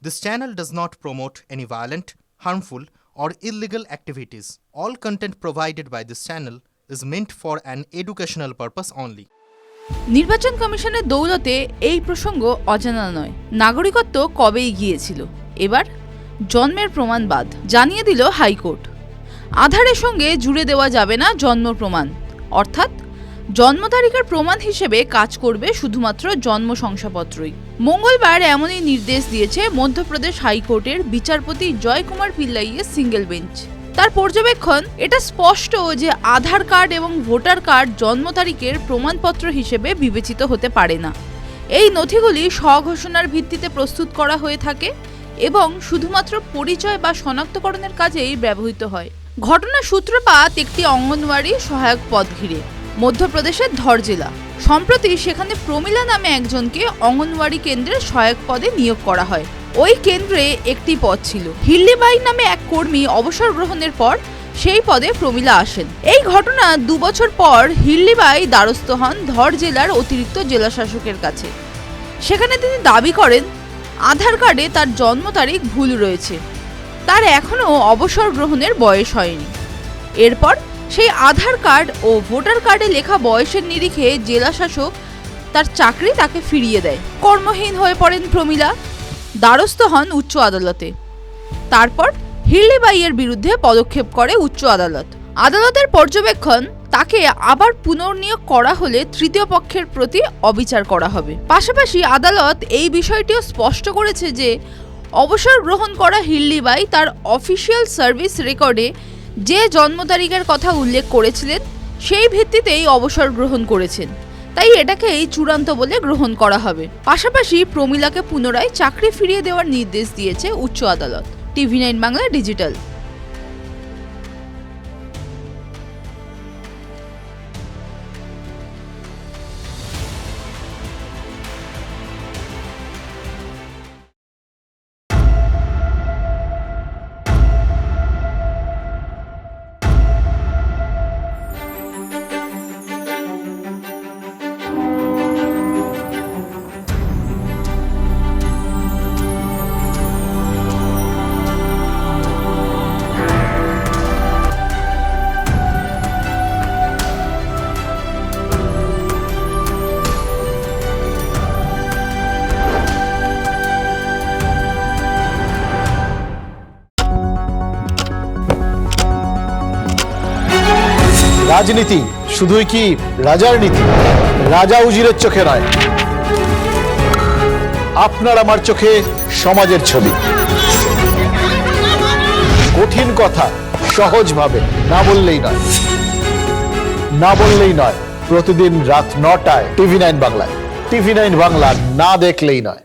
This channel does not promote any violent, harmful, or illegal activities. All content provided by this channel is meant for an educational purpose only. নির্বাচন কমিশনের দৌলতে এই প্রসঙ্গ অজানা নয়। নাগরিকত্ব কবেই গিয়েছিল, এবার জন্মের প্রমাণ বাদ জানিয়ে দিল হাইকোর্ট। আধারের সঙ্গে জুড়ে দেওয়া যাবে না জন্ম প্রমাণ, অর্থাৎ জন্ম তারিখের প্রমাণ হিসেবে কাজ করবে শুধুমাত্র জন্ম শংসাপত্রই। মঙ্গলবার এমনই নির্দেশ দিয়েছে মধ্যপ্রদেশ হাইকোর্টের বিচারপতি জয় কুমার পিল্লাইয়ের সিঙ্গেল বেঞ্চ। তার পর্যবেক্ষণ, এটা স্পষ্ট যে আধার কার্ড এবং ভোটার কার্ড জন্ম তারিখের প্রমাণপত্র হিসেবে বিবেচিত হতে পারে না। এই নথিগুলি স্বঘোষণার ভিত্তিতে প্রস্তুত করা হয়ে থাকে এবং শুধুমাত্র পরিচয় বা শনাক্তকরণের কাজেই ব্যবহৃত হয়। ঘটনার সূত্রপাত একটি অঙ্গনওয়াড়ি সহায়ক পদ ঘিরে মধ্যপ্রদেশের ধর জেলা। সম্প্রতি সেখানে প্রমীলা নামে একজনকে অঙ্গনওয়াড়ি কেন্দ্রের সহায়ক পদে নিয়োগ করা হয়। ওই কেন্দ্রে একটি পদ ছিল। হিল্লিবাই নামে এক কর্মী অবসর গ্রহণের পর সেই পদে প্রমীলা আসেন। এই ঘটনা 2 বছর পর হিল্লিবাই দ্বারস্থ হন ধর জেলার অতিরিক্ত জেলা শাসকের কাছে। সেখানে তিনি দাবি করেন আধার কার্ডে তার জন্ম তারিখ ভুল রয়েছে, তার এখনও অবসর গ্রহণের বয়স হয়নি। এরপর সেই আধার কার্ড ও ভোটার কার্ডে লেখা বয়সের নিরিখে জেলা শাসক তার চাকরি তাকে ফিরিয়ে দেয়। কর্মহীন হয়ে পড়েন প্রমীলা, দ্বারস্থ হন উচ্চ আদালতে। তারপর হিল্লিবাইয়ের বিরুদ্ধে পদক্ষেপ করে উচ্চ আদালত। আদালতের পর্যবেক্ষণ, তাকে আবার পুনর্নিয়োগ করা হলে তৃতীয় পক্ষের প্রতি অবিচার করা হবে। পাশাপাশি আদালত এই বিষয়টিও স্পষ্ট করেছে যে অবসর গ্রহণ করা হিল্লিবাই তার অফিসিয়াল সার্ভিস রেকর্ডে যে জন্ম তারিখের কথা উল্লেখ করেছিলেন সেই ভিত্তিতেই অবসর গ্রহণ করেছেন, তাই এটাকেই চূড়ান্ত বলে গ্রহণ করা হবে। পাশাপাশি প্রমীলাকে পুনরায় চাকরি ফিরিয়ে দেওয়ার নির্দেশ দিয়েছে উচ্চ আদালত। TV9 Bangla digital. রাজনীতি শুধুই কি রাজার নীতি? রাজা উজিরের চোখে নয়, আপনার আমার চোখে সমাজের ছবি। কঠিন কথা সহজভাবে না বললেই নয়। প্রতিদিন রাত 9টায় TV9 বাংলায়। TV9 বাংলা না দেখলেই নয়।